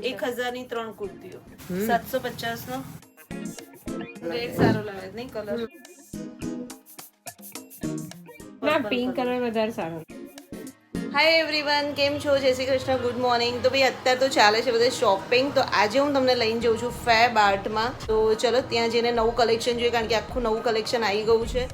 છે 1000 ની 3 કુર્તીઓ 750 નો રેટ સારો લાગે નહીં કલર ના પિંક કલર વધારે સારો. હાય એવરીવન, કેમ છો? જય શ્રી કૃષ્ણ, ગુડ મોર્નિંગ. તો ભાઈ અત્યારે તો ચાલે છે બધે શોપિંગ. તો આજે હું તમને લઈને જઉં છું ફેબ આર્ટમાં. તો ચલો ત્યાં જઈને નવું કલેક્શન જોઈએ, કારણ કે આખું નવું કલેક્શન આવી ગયું છે.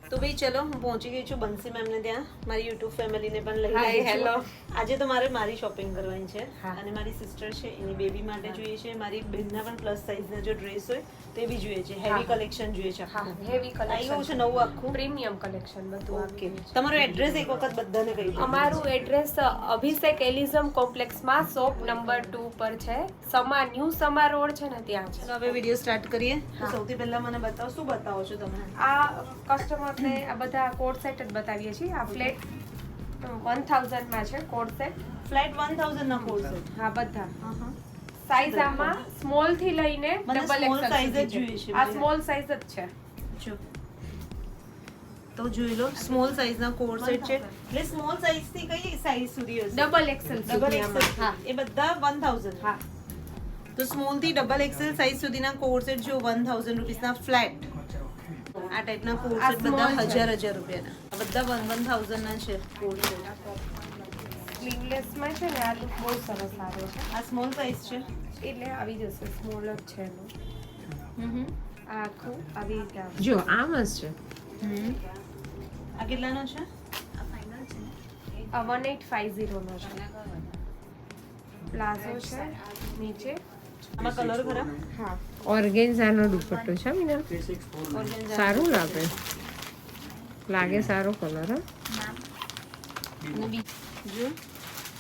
તો ભાઈ ચલો હું પહોંચી ગઈ છું બંસી મેમને ત્યાં, મારી યુટ્યુબ ફેમિલીને પણ લઈ આવી છું. હેલો. આજે તો મારી શોપિંગ કરવાની છે હા. અને મારી સિસ્ટર છે એની બેબી માટે જોઈએ છે, મારી બહેનના પણ પ્લસ સાઇઝના જો ડ્રેસ હોય તે બી જોઈએ છે, હેવી કલેક્શન જોઈએ છે. હા, હેવી આવી ગયું કલેક્શન છે નવું આખું. પ્રીમિયમ કલેક્શન બધું ઓકે, આવી ગયું છે. તમારું એડ્રેસ એક વખત બધાને કહી દો. અમારું એડ્રેસ અભિષેક એલિઝમ કોમ્પ્લેક્સમાં શોપ નંબર 2 પર છે. ન્યૂ સમા રોડ છે ને ત્યાં છે. ચલો હવે વિડીયો સ્ટાર્ટ કરીએ. તો હા. સૌથી પહેલા મને બતાવો, શું બતાવો છો તમે? આ કસ્ટમરને આ બધા કોડ સેટ જ બતાવીએ છીએ. આ ફ્લેટ 1000 માં છે કોડ સેટ. ફ્લેટ 1000 ના કોર્સ છે. હા, બધા હા. સાઈઝ આમાં સ્મોલ થી લઈને મને ડબલ small એક્સેલ size જ સુધી જોઈએ છે. છે. આ સ્મોલ સાઈઝ જ છે. જો તો જોઈ લો, સ્મોલ સાઇઝના કોડ સેટ છે. એટલે સ્મોલ સાઇઝ થી કઈ સાઇઝ સુધી હશે? ડબલ એક્સેલ ડબલ સુધી એક્સેલ. આમાં. હા, એ બધા 1000. હા. તો સ્મોલ થી ડબલ એક્સેલ સાઇઝ સુધીના કોડ સેટ જો 1000 રૂપીસના ફ્લેટ. આ ટાઈપના કોડ આ સેટ બધા small છે. 1000 રૂપિયાના. આ બધા 1000 ના છે કોડ સેટ. સ્લીવલેસ માં છે ને આ લુક બહુ સરસ આવે છે. આ સ્મોલ સાઇઝ છે. એટલે આવી જશે, સ્મોલ જ છે એનું. આ આખું આવી રીતે આવશે. જો આ મસ્ત છે. આ કેટલાનો છે? આ 1850 નો છે. પ્લાઝો છે નીચે. આમાં કલર ખરા? હા, ઓર્ગેન્ઝાનો દુપટ્ટો છે મીના, Organza. સારું લાગે સારો કલર. અને બીજું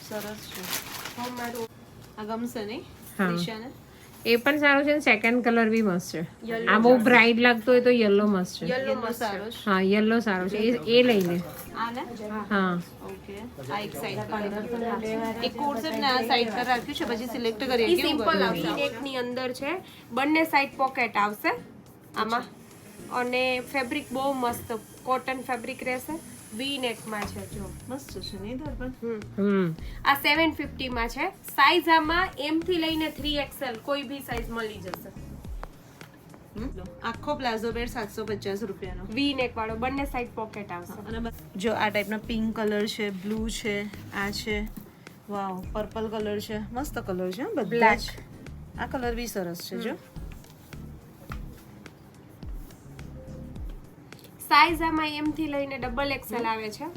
સરસ છે. હવે મારું આ ગમશે નહીં હા. દિશાને? એ પણ સારું છે, સેકન્ડ કલર બી મસ્ત છે. Yellow આ બહુ બ્રાઇટ લાગતો હોય તો યલો મસ્ત છે. યલો Yellow મસ્ત સારો છે. છે. હા, યલો સારો છે, એ લઈ લે. આ ને? હા, ઓકે. આ એક સાઈડ પર એક કોડ સેટ ને આ સાઈડ પર રાખ્યું છે, પછી સિલેક્ટ કરીએ ઈ કેવું સિમ્પલ કરવું? આવશે. નેક ની અંદર છે, બંને સાઈડ પોકેટ આવશે આમાં. અને ફેબ્રિક બહુ મસ્ત કોટન ફેબ્રિક રહેશે. વી નેક માં છે જો. મસ્ત છે નહીં દર્પણ? આ 750 માં છે. સાઈઝ આમાં M થી લઈને 3XL કોઈ બી સાઈઝ મળી જશે. આખો પ્લાઝો બેડ 750 રૂપિયાનો. વી નેક વાળો, બંને સાઈડ પોકેટ આવશે. અને જો આ ટાઈપના પિંક કલર છે, બ્લુ છે, આ છે, વાવ, પર્પલ કલર છે, મસ્ત કલર છે બધા Black. જ. આ કલર બી સરસ છે જો. સાઈઝ આમાં M થી લઈને ડબલ XL આવે છે.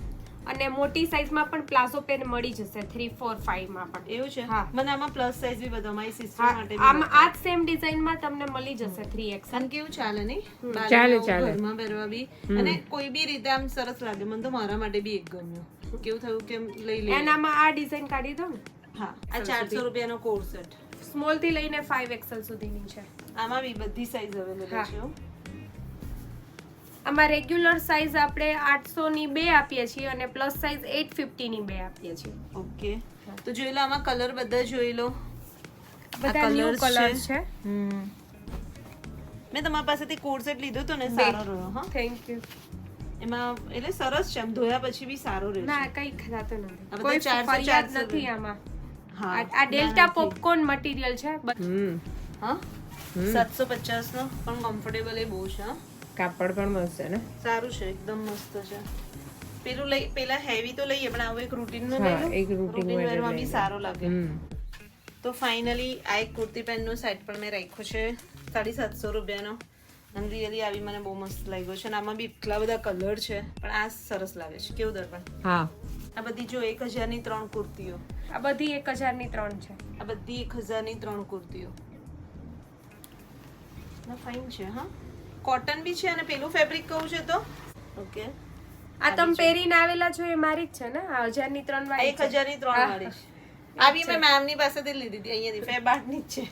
અને મોટી સાઈઝમાં પણ પ્લાઝો પેન મળી જશે 3, 4, 5 માં પણ. એવું છે? હા. મને આમાં પ્લસ સાઈઝ બી બધા મારી સિસ્ટર હા, માટે આમાં આ જ સેમ ડિઝાઇન માં તમને મળી જશે 3XL. અને કેવું ચાલે નહીં? બહાર ચાલે, જવું, ચાલે. ઘરમાં પહેરવા બી અને કોઈ બી રીતે આમ સરસ લાગે. મને તો મારા માટે બી એક ગમ્યું. કેવું થયું કે લઈ લે. એનામાં આ ડિઝાઇન કાઢી દો ને. હા, આ 400 રૂપિયાનો કોડ સેટ. સ્મોલ થી લઈને 5XL સુધીની છે. આમાં બી બધી સાઈઝ અવેલેબલ હા. છે હો. આમાં રેગ્યુલર સાઈઝ આપણે 800 ની 2 આપીએ છીએ અને પ્લસ સાઈઝ 850 ની 2 આપીએ છીએ. ઓકે, તો જોઈ લો આમાં કલર બધા જોઈ લો. બધા ન્યુ colours કલર છે. છે. મેં તમારી પાસેથી કોડ સેટ લીધો તો ને, સારો રહ્યો. હા, થેન્ક યુ. એમાં એટલે સરસ છે, આમ ધોયા પછી બી સારો રહે ના, છે. કઈ ખરાતો આ નથી. બધા કોઈ 400 ફરિયાદ નથી આમાં. હા, આ ડેલ્ટા પોપકોર્ન મટીરીયલ છે. હા, 750 નો પણ કમ્ફર્ટેબલ એ બહુ છે. હા, કાપડ પણ મસ્ત છે ને. સારું છે, એકદમ મસ્ત છે. પેલા હેવી તો લઈએ, પણ આવું એક રૂટીન નો હા, લઈ લો. એક routine રૂટીન wear વેરમાં લઈ બી લો. સારો લાગે. તો ફાઇનલી આ એક કુર્તી પેનનો સેટ પણ મેં રાખ્યો છે 750 રૂપિયાનો. અને રિયલી આવી મને બહુ મસ્ત લાગ્યો છે. અને આમાં બી એટલા બધા કલર છે, પણ આ સરસ લાગે છે. કેવું દર્પણ? હા, આ બધી જો 1000 ની 3 કુર્તીઓ. આ બધી 1000 ની 3 છે. આ બધી 1000 ની 3 કુર્તીઓ. ના ફાઇન છે. હા, કોટન બી છે અને પેલું ફેબ્રિક કહું છે તો ઓકે. આ તમે પહેરીને આવેલા છો એ મારી જ છે ને? આ 1000 ની 3 વાળી છે. 1000 ની 3 વાળી છે. આ બી મેં મેમ ની પાસેથી લીધી હતી, અહીંયાથી ફેબાર્ટ ની જ છે.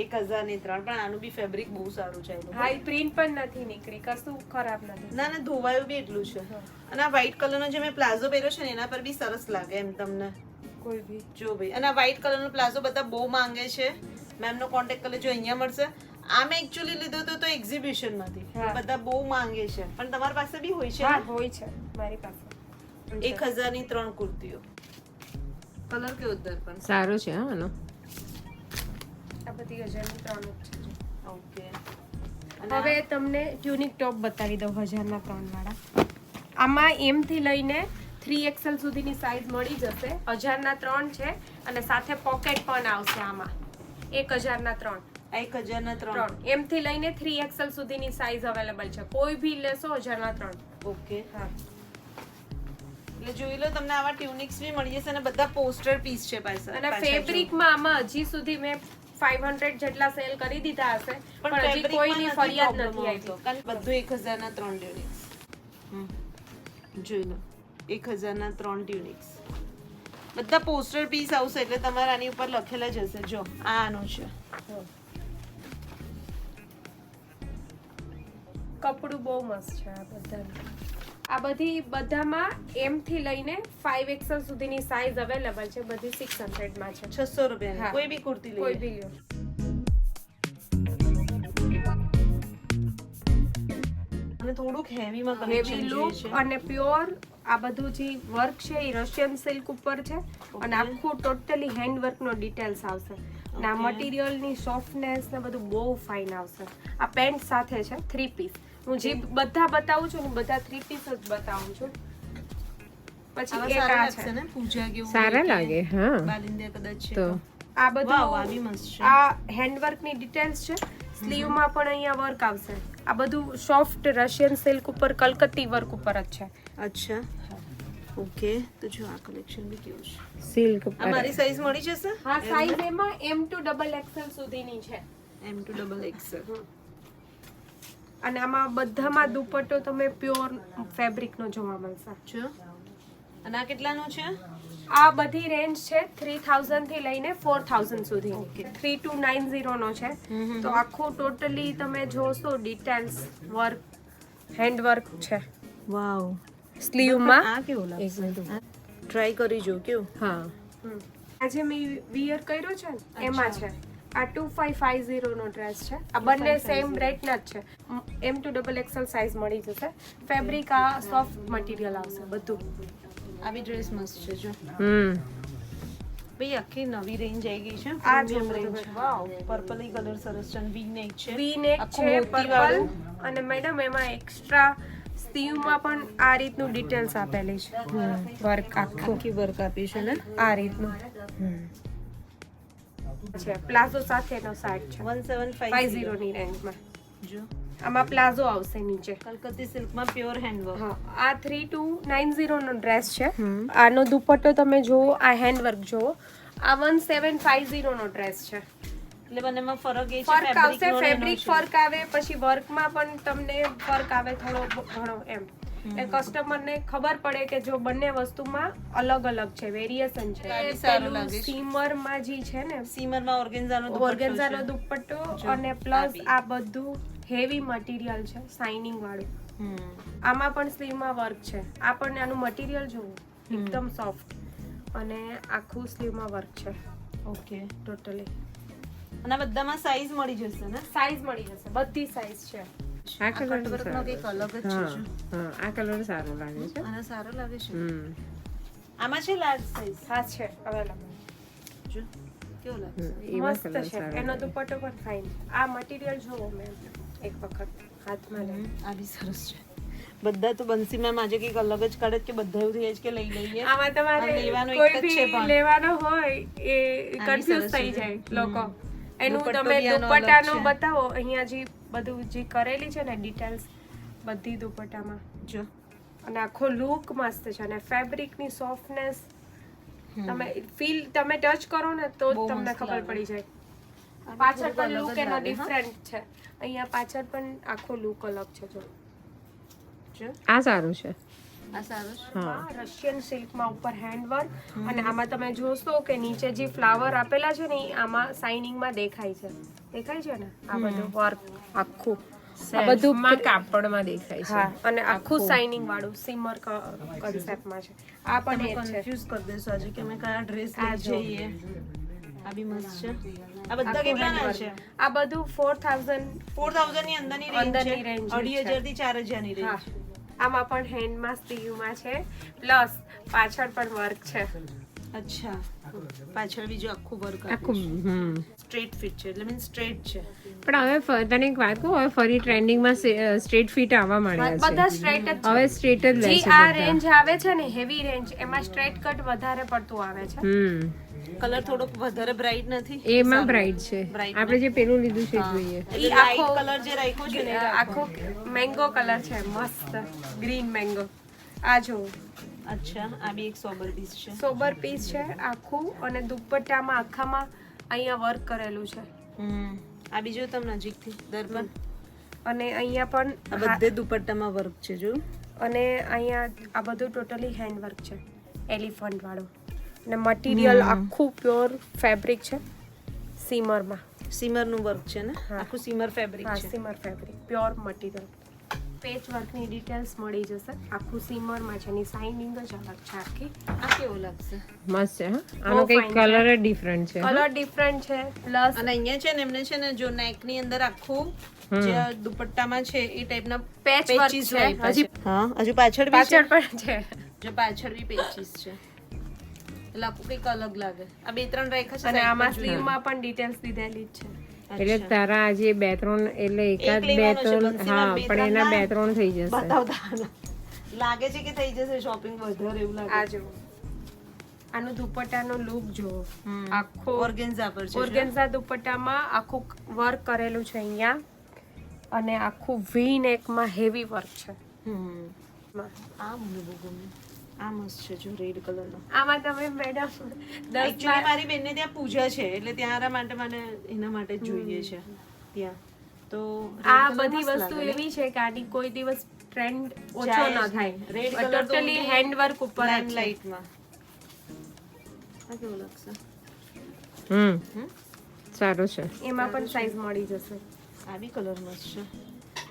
1000 ની 3, પણ આનું બી ફેબ્રિક બહુ સારું છે. હા, ઈ પ્રિન્ટ પણ નથી નીકળી, કશું ખરાબ નથી. ના ના, ધોવાયું બી એટલું છે. અને આ વ્હાઈટ કલરનો જે મેં પ્લાઝો પહેર્યો છે ને એના પર બી સરસ લાગે એમ તમને. કોઈ બી જો ભાઈ, અને આ વ્હાઈટ કલરનો પ્લાઝો બધા બહુ માંગે છે. મેમનો કોન્ટેક્ટ કરી લેજો, અહીંયા મળશે. આ મેં એકચ્યુઅલી લીધો હતો તો એક્ઝિબિશનમાંથી. હા. બધા બહુ માંગે છે, પણ તમારી પાસે બી હોય છે હા ને? હોય છે મારી પાસે 1000 ની 3 કુર્તીઓ. કલર કેવો દર્પણ. સારો છે હા આનો. આ બધી 1000 ની 3 જ છે. ઓકે. હવે તમને ટ્યુનિક ટોપ બતાવી દઉં 1000 ના 3 વાળા. આમાં M થી લઈને 3XL સુધીની સાઈઝ મળી જશે. 1000 ના 3 છે અને સાથે પોકેટ પણ આવશે આમાં. 1000 ના 3. 1000 ના 3. M થી લઈને 3XL સુધીની સાઈઝ અવેલેબલ છે. કોઈ ભી લેશો 1000 ના 3. ઓકે. હા. એટલે જોઈ લો, તમને આવા ટ્યુનિક્સ બી મળી જશે અને બધા પોસ્ટર પીસ છે પાછળ. અને ફેબ્રિકમાં આમાં હજી સુધી મેં 500 જેટલા સેલ કરી દીધા હશે પણ હજી કોઈની ફરિયાદ નથી આવી. કારણ કે બધું 1000 ના 3 ટ્યુનિક્સ. જોઈ લો, 1000 ના 3 ટ્યુનિક્સ. બધા પોસ્ટર પીસ આવશે એટલે તમારે આની ઉપર લખેલા જ હશે. જો આ આનો છે. કપડું બહુ મસ્ત છે આ બધાનું. આ બધામાં M થી લઈને 5XL સુધીની સાઈઝ અવેલેબલ છે. બધી 600 માં છે. 600 રૂપિયા. હા. કોઈ બી કુર્તી કોઈ લઈ બી લ્યો. અને થોડુંક હેવી માં હેવી કલેક્શન લુક છે. અને પ્યોર આ બધું જે વર્ક છે એ રશિયન સિલ્ક ઉપર છે અને આખું ટોટલી હેન્ડ વર્ક નો ડિટેલ્સ આવશે. અને આ મટીરીયલ ની સોફ્ટનેસ ને બધું બહુ ફાઇન આવશે. આ પેન્ટ સાથે છે 3 પીસ. હું જે બધા બતાવું છું ને બધા 3 પીસ જ બતાવું છું. પછી એક આ છે ને પૂજા કેવું સારા લાગે હા. બાલિંદિયા કદાચ છે તો તો. આ વાવ, આ બધું બી મસ્ત છે. આ હેન્ડવર્ક ની ડિટેલ્સ છે. સ્લીવ માં પણ અહીંયા વર્ક આવશે. આ બધું સોફ્ટ રશિયન સિલ્ક ઉપર કલકત્તી વર્ક ઉપર જ છે. અચ્છા. ઓકે, તો જો આ કલેક્શન બી કેવું છે. સિલ્ક આ મારી સાઈઝ મળી જશે? હા સાઈઝ એમાં M to XXL સુધીની છે. M to XXL. અને આમાં બધામાં દુપટ્ટો તમે પ્યોર ફેબ્રિક નો જોવા મળશે. જો. અને આ કેટલાનું છે? આ બધી રેન્જ છે 3000 થી લઈને 4000 સુધી. 3290 નો છે. તો આખું ટોટલી તમે જોશો ડિટેલ્સ વર્ક હેન્ડ વર્ક છે. વાવ. સ્લીવ માં આ કેવું લાગે? ટ્રાય કરી જો કેવું. હા. આજે મેં વિયર કર્યો છે ને એમાં છે. આ 2550 નો ડ્રેસ છે. આ બંને સેમ રેટ ના જ છે. M to XXL સાઈઝ મળી જશે. ફેબ્રિક આ સોફ્ટ મટીરીયલ આવશે બધું. આવી ડ્રેસ મસ્ત છે જો. ભાઈ આખી નવી રેન્જ આવી ગઈ છે. આ premium જો range. વાવ, પર્પલી કલર સરસ છે. વી નેક છે. વી નેક આખું છે મોતી પર્પલ વાળું. અને મેડમ એમાં એક્સ્ટ્રા સ્લીવમાં પણ આ રીતનું ડિટેલ્સ આપેલી છે. વર્ક આખું આખી વર્ક આપી છે ને. આ રીતનું છે. પ્લાઝો સાથેનો સાઈડ છે 1750 50 ની રેન્જમાં. જો. આમાં પ્લાઝો આવશે નીચે. કલકત્તી સિલ્કમાં પ્યોર હેન્ડવર્ક. હા, આ 3290 નો ડ્રેસ છે. આનો દુપટ્ટો તમે જુઓ, આ હેન્ડ વર્ક જુઓ. આ 1750 નો ડ્રેસ છે. એટલે બંનેમાં ફરક એ છે ફરક આવશે, fabric નો ને એનો ફેબ્રિક છે. ફરક આવે, પછી વર્કમાં પણ તમને ફરક આવે થોડો ઘણો એમ. એ કસ્ટમરને ખબર પડે કે જો બંને વસ્તુમાં અલગ અલગ છે, વેરિએશન છે. આ બી સારું પેલું લાગે છે. સીમરમાં જે છે ને સીમરમાં ઓર્ગેન્ઝાનો ઓર્ગેન્ઝાનો દુપટ્ટો અને પ્લસ આ બધું હેવી મટીરીયલ છે, શાઇનિંગ વાળું. આમાં પણ સ્લીવમાં વર્ક છે. આ પણ આનું મટીરીયલ જુઓ, એકદમ સોફ્ટ અને આખું સ્લીવમાં વર્ક છે. ઓકે. ટોટલી અને આ બધામાં સાઈઝ મળી જશે ને. સાઈઝ મળી જશે, બધી સાઈઝ છે. આ કલર કટવર્કનો કંઈક અલગ જ છે હા જો. હા આ કલર સારો લાગે છે. આનો સારો લાગે છે. આમાં છે લાર્જ સાઈઝ. હા છે અવેલેબલ. જો કેવો લાગે. એમાં મસ્ત કલર છે. સારો એનો લાગે. દુપટ્ટો પણ ફાઇન. આ મટીરીયલ જુઓ મેમ એક વખત હાથમાં લે. આ બી સરસ છે. બધા તો બંસી મેમ આજે કંઈક અલગ જ કાઢે કે બધા એવું થઈ જાય કે લઈ લઈએ. આમાં તમારે લેવાનું એક કોઈ જ છે બી પણ. લેવાનો હોય એ બી કન્ફ્યુઝ સરસ થઈ છે. જાય લોકો. એનું દુપટ્ટો તમે બી આનો અલગ દુપટ્ટાનો છે. બતાવો. અહીંયા જે બધું જે કરેલી છે ને ડિટેલ્સ બધી દુપટ્ટામાં જો. અને આખો લુક મસ્ત છે અને ફેબ્રિકની સોફ્ટનેસ તમે ફીલ તમે ટચ કરો ને તો જ બહુ તમને મસ્ત ખબર લાગે. પડી જાય. આ બી પાછળ થોડુંક પણ અલગ લુક જ એનો લાગે, હા. ડિફરન્ટ છે. અહીંયા પાછળ પણ આખો લુક અલગ છે જો. જો. આ સારું છે. આ સારું છે. હા રશિયન સિલ્કમાં ઉપર હેન્ડવર્ક અને આમાં તમે જોશો કે નીચે જે ફ્લાવર આપેલા છે ને એ આમાં શાઇનિંગમાં દેખાય છે. દેખાય છે ને આ બધું વર્ક આખું આ બધું માં કાપડમાં દેખાય છે. હા, અને આખું શાઇનિંગ વાળું સિમર કન્સેપ્ટમાં છે. આ પણ એ જ છે. કન્ફ્યુઝ કરી દેશો આજે કે અમે કયા ડ્રેસ આ લઈ જો. જઈએ. આ બી મસ્ત છે. આ બધા કેટલાના છે? આ બધું 4000 4000 ની અંદરની અંદરની રેન્જ range છે. છે. 2500 થી 4000 ની હા, રેન્જ. આમાં પણ હેન્ડમાં સ્ટીવમાં છે, પ્લસ પાછળ પણ વર્ક છે. અચ્છા, પાછળ બીજું આખું વર્ક આખું સ્ટ્રેટ ફિટ છે, એટલે મીન્સ સ્ટ્રેટ છે. પણ હવે તને એક વાત કહું, હવે ફરી ટ્રેન્ડિંગમાં સ્ટ્રેટ ફિટ આવવા માંડ્યા બધા છે. સ્ટ્રેટ જ છે. હવે સ્ટ્રેટ જ લે જે છે આ બધા. રેન્જ આવે છે ને, હેવી રેન્જ, એમાં સ્ટ્રેટ કટ વધારે પડતું આવે છે. કલર થોડો વધારે બ્રાઇટ નથી. એમાં બ્રાઇટ છે. Bright આપણે જે પેલું લીધું છે એ જોઈએ. એટલે લાઇટ કલર જે રાખ્યો છે ને એ રાખો. આખો મેંગો કલર છે, મસ્ત ગ્રીન મેંગો. આ જો અચ્છા, આ બી એક સોબર પીસ છે. સોબર પીસ છે આખું, અને દુપટ્ટામાં આખામાં અહીંયા વર્ક કરેલું છે. આ બીજો તમે નજીકથી દર્પણ. અને અહીંયા પણ આ બધે દુપટ્ટામાં વર્ક છે જો. અને અહીંયા આ બધું ટોટલી હેન્ડ વર્ક છે, એલિફન્ટ વાળું. અને મટીરિયલ આખું પ્યોર ફેબ્રિક છે, સીમરમાં. સીમર નું વર્ક છે ને, હા. આખું સીમર ફેબ્રિક હા, છે. સીમર ફેબ્રિક, પ્યોર મટીરિયલ. પેચ વર્કની ડિટેલ્સ મળી જશે. આખું સીમરમાં છે, એની શાઇનિંગ જ અલગ છે આખી. આ કેવું લાગશે? મસ્ત છે. હા, આનો કઈક fine કલર જ ડિફરન્ટ છે. કલર ડિફરન્ટ છે, પ્લસ અને અહીંયા છે ને એમને છે ને જો નેક ની અંદર આખું જે આ દુપટ્ટામાં છે એ ટાઈપના પેચ વર્ક પેચીસ છે. હજી હા, હજુ પાછળ બી છે. પાછળ પણ છે. જો પાછળ બી પેચીસ છે, એટલે આખું કંઈક અલગ લાગે. આ બે ત્રણ રાખ્યા છે અને side આમાં પર જોઈએ. સ્લીવમાં પણ ડિટેલ્સ દીધેલી જ છે. એટલે તારા આજે 2-3 એટલે એકાદ બે લેવાનો છે, ત્રણ બંસીમાં હા, બે પણ ત્રણ એના ના 2-3 થઈ જશે. બતાવતા લાગે છે કે થઈ જશે શોપિંગ વધારે એવું લાગે. આ જો આનો દુપટ્ટાનો લુક જો આખો ઓર્ગેન્ઝા પર છે. ઓર્ગેન્ઝા દુપટ્ટામાં આખું વર્ક કરેલું છે અહીંયા, અને આખું વી નેકમાં હેવી વર્ક છે. આ મને બહુ ગમે. આ મસ્ત છે જો રેડ કલરનો. આમાં તમે મેડમ 10 એકચ્યુઅલી મારી બેનને ત્યાં પૂજા છે એટલે ત્યાં માટે મને એના માટે જ જોઈએ છે ત્યાં. તો આ બધી વસ્તુ એવી છે કે આની કોઈ દિવસ ટ્રેન્ડ ઓછો ન થાય. Red colour totally hand work ઉપર જ છે. લાઇટમાં. આ કેવું લાગશે? સારું છે. એમાં પણ સાઈઝ મળી જશે. આ બી કલર મસ્ત છે.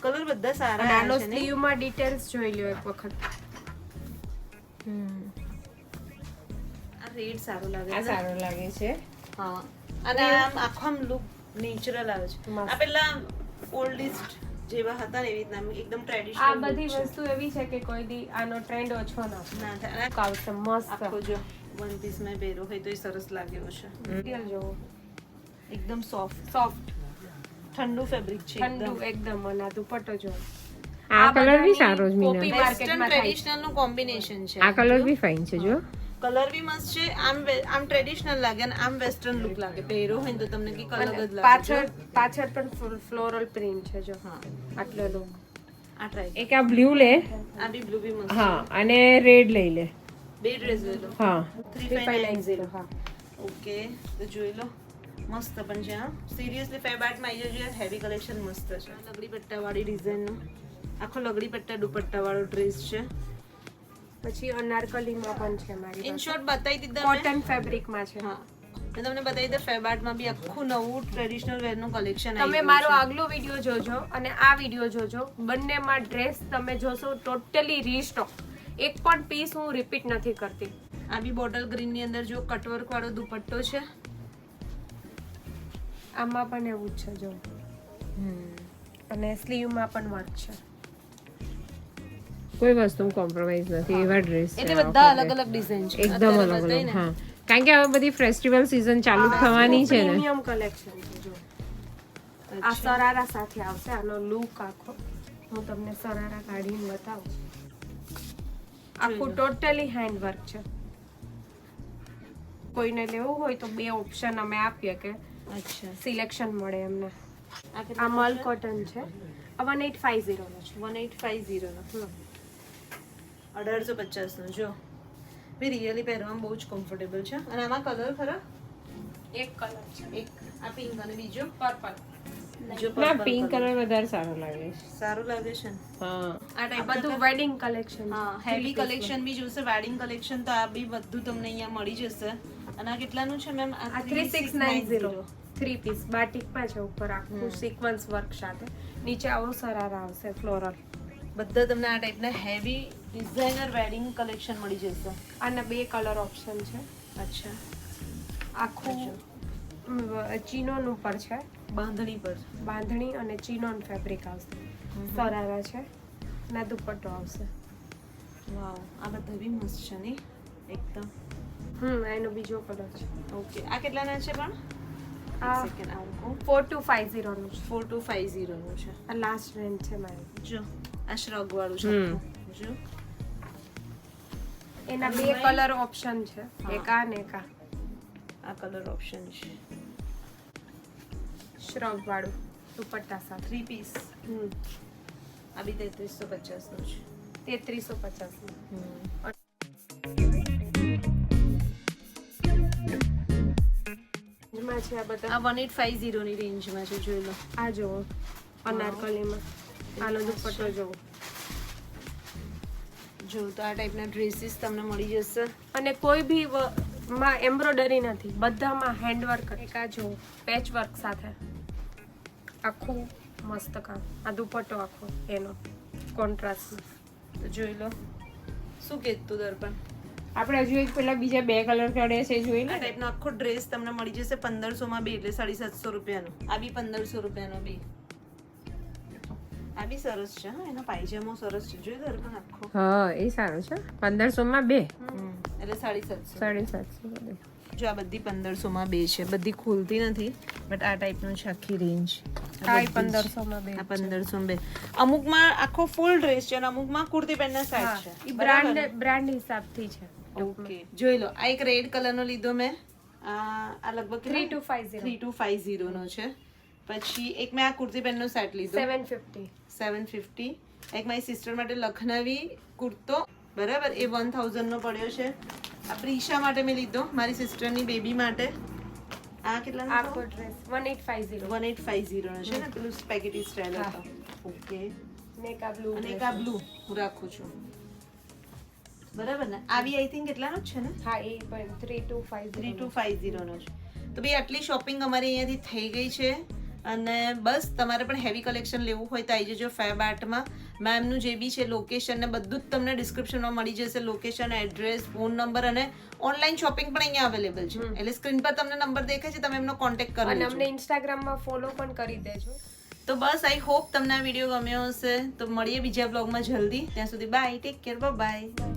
કલર બધા અને સારા આનો છે ને. સ્લીવમાં ડિટેલ્સ જોઈ લ્યો એક વખત. આ રેડ સારો લાગે આ છે. સારું લાગે છે. હા, અને આમ આખો આમ લુક નેચરલ આવે છે. મસ્ત. આ પેલા ઓલ્ડિસ્ટ જેવા હતા ને એવી રીતના આમ એકદમ આ ટ્રેડિશનલ બધી વસ્તુ એવી છે કે કોઈ દી આનો ટ્રેન્ડ ઓછો ન થાય. ના થાય. અને આવશે મસ્ત. આખો જો વન પીસ માં પહેરો હોય તો એ સરસ લાગે એવો છે. મટીરિયલ જોવો, એકદમ સોફ્ટ સોફ્ટ, ઠંડુ ફેબ્રિક છે ઠંડુ એકદમ. અને આ દુપટ્ટો જો, આ કલર બી બધાની સારો જ copy મીના. વેસ્ટર્ન માર્કેટમાં થાય છે. ટ્રેડિશનલ નું કોમ્બિનેશન છે. આ કલર બી ફાઇન છે જો. કલર બી મસ્ત છે. આમ ટ્રેડિશનલ લાગે અને આમ વેસ્ટર્ન લુક લાગે. પહેરો હોય ને તો તમને કંઈક અલગ જ અને લાગે. પાછળ પણ ફ્લોરલ પ્રિન્ટ છે જો. હા, આટલો લો. આ ટ્રાય. એક આ બ્લુ લે. આ બી બ્લુ બી મસ્ત. હા, અને રેડ લઈ લે. બે ડ્રેસ લઈ લો. હા, 3590. હા. ઓકે, તો જોઈ લો. મસ્ત પણ છે. હા, સિરિયસલી ફેબ આર્ટમાં આવી જજો. હેવી કલેક્શન મસ્ત છે. લગડી પટ્ટા વાળી ડિઝાઇનનો આખો લગડી પટ્ટા દુપટ્ટા વાળો ડ્રેસ છે. પછી અનારકલીમાં પણ છે મારી ઇન પાસે. શોર્ટ બતાવી દીધા મેં. કોટન ફેબ્રિકમાં છે. હા, મેં તમને બતાવી દીધા. ફેબ આર્ટમાં બી આખું નવું ટ્રેડિશનલ વેરનું કલેક્શન તમે મારો આગલો વિડીયો જોજો અને આ વિડીયો જોજો. બંનેમાં ડ્રેસ તમે જોશો ટોટલી રીસ્ટોક. એક પણ પીસ હું રિપીટ નથી કરતી. આ બી બોટલ ગ્રીન ની અંદર જો કટવર્ક વાળો દુપટ્ટો છે. આમાં પણ એવું જ છે જો. અને સ્લીવમાં પણ વર્ક છે. કોઈ વસ્તુ કોમ્પ્રોમાઇઝ નથી. એવા ડ્રેસ છે એટલે બધા અલગ અલગ ડિઝાઇન છે. એકદમ અલગ અલગ. હા, કારણ કે હવે બધી ફેસ્ટિવલ સીઝન ચાલુ થવાની છે ને. પ્રીમિયમ કલેક્શન છે જો. આ સરારા સાથે આવશે. આનો લુક આખો હું તમને સરારા કાઢીને બતાવું. આખું ટોટલી હેન્ડ વર્ક છે. કોઈને લેવું હોય તો બે ઓપ્શન અમે આપીએ કે અચ્છા, સિલેક્શન મળે એમને. આ આ કેટલા મલ કોટન છે. આ 1850 નો છે. 1850 નો 1850 નો જો. બી રિયલી પહેરવામાં બહુ જ કમ્ફર્ટેબલ છે. અને આમાં કલર ખરા એક કલર છે, એક આ પિંક અને બીજો પર્પલ. બીજો ના, purple પિંક colour. કલર વધારે સારો લાગે છે. સારું લાગે છે ને હા, આ આ ટાઈપ બધું વેડિંગ કલેક્શન. હા, હેવી કલેક્શન બી જોશે. વેડિંગ કલેક્શન તો આ બી બધું તમને અહીંયા મળી જશે. અને આ કેટલાનું છે મેમ? આ 3690. 3 પીસ બાટિકમાં છે, ઉપર આખું સિક્વન્સ વર્ક સાથે, નીચે આવો સરારા આવશે ફ્લોરલ. બધા તમને આ ટાઈપના હેવી ડિઝાઇનર વેડિંગ કલેક્શન મળી જશે. આના 2 કલર ઓપ્શન છે. અચ્છા, આખું ચીનોન ઉપર છે, બાંધણી પર. બાંધણી અને ચીનોન ફેબ્રિક આવશે, સરારા છે, ના દુપટ્ટો આવશે. વાવ, આ બધા બી મસ્ત છે ને એકદમ. એનો બીજો કલર છે. ઓકે, આ કેટલાના છે પણ? આ સેકન્ડ આવું 4250 નું છે. 4250 નું છે. આ લાસ્ટ રેન્જ છે મારી. જો આ શ્રગ વાળું છે આખું. જો એના 2 કલર ઓપ્શન છે, એક આ ને એક આ. આ કલર ઓપ્શન છે. શ્રગ વાળું દુપટ્ટા સાથે. 3 પીસ. આ બી 3350 નું છે. 3350 નું. એમાં છે આ બધા. આ 1850 ની રેન્જમાં છે, જોઈ લો. આ જુઓ અનારકલીમાં, આનો દુપટ્ટો જુઓ. જો તો આ ટાઈપના ડ્રેસીસ તમને મળી જશે. અને કોઈ બી માં એમ્બ્રોઇડરી નથી, બધામાં હેન્ડવર્ક. એક આ જુઓ પેચ વર્ક સાથે આખું મસ્ત કામ. આ દુપટ્ટો આખો એનો કોન્ટ્રાસ્ટમાં. તો જોઈ લો. શું કહેતું દર્પણ? આપણે હજુ એક પેલા બીજા 2 કલર કાઢે છે, જોઈ આ લે. ટાઈપનો આખો ડ્રેસ તમને મળી જશે 1500 માં બે, એટલે 750 રૂપિયાનો. આ બી 1500 રૂપિયાનો બી. આ બી સરસ છે હા, એનો પાયજામો સરસ છે. જોઈ દર્પણ આખો. હા, એ સારું છે. 1500 માં 2, એટલે 750. 750. જો આ બધી 1500 માં બે છે, બધી ખુલતી નથી, બટ આ ટાઈપનું છે આખી રેન્જ. આ 1500 માં બે. આ 1500 માં બે. અમુકમાં આખો ફૂલ ડ્રેસ છે અને અમુકમાં કુર્તી પેન્ટના સેટ છે. ઈ બ્રાન્ડ હિસાબથી છે. ઓકે, જોઈ લો. આ એક રેડ કલરનો લીધો મેં. આ લગભગ 3250 3250 નો છે. પછી એક મેં આ કુર્તી પેન્ટનો સેટ લીધો 750. 750. એક મારી સિસ્ટર માટે લખનવી કુર્તો, બરાબર, એ 1000 નો પડ્યો છે. આ પ્રિશા માટે મેં લીધો, મારી સિસ્ટરની બેબી માટે. આ કેટલાનો? આખો ડ્રેસ 1850. 1850 નો છે ને, પેલું સ્પેગેટી સ્ટાઇલ હતો. ઓકે, ને એક આ બ્લુ અને એક આ બ્લુ હું રાખું છું, બરાબર ને? આવી આઈ થિંક કેટલાનો જ છે ને? હા, એ પણ 3250. 3250 નો છે. તો ભાઈ આટલી શોપિંગ અમારી અહીંયાથી થઈ ગઈ છે. અને બસ તમારે પણ હેવી કલેક્શન લેવું હોય તો આવી જજો ફેબ આર્ટમાં. મેમનું જે બી છે લોકેશન ને બધું જ તમને ડિસ્ક્રિપ્શનમાં મળી જશે. લોકેશન, એડ્રેસ, ફોન નંબર અને ઓનલાઈન શોપિંગ પણ અહીંયા અવેલેબલ છે. એટલે સ્ક્રીન પર તમને નંબર દેખાય છે, તમે એમનો કોન્ટેક્ટ કરી અને લેજો. અમને ઇન્સ્ટાગ્રામમાં ફોલો પણ કરી દેજો. તો બસ આઈ હોપ તમને આ વિડીયો ગમ્યો હશે. તો મળીએ બીજા બ્લોગમાં જલ્દી. ત્યાં સુધી બાય, ટેક કેર, બાય.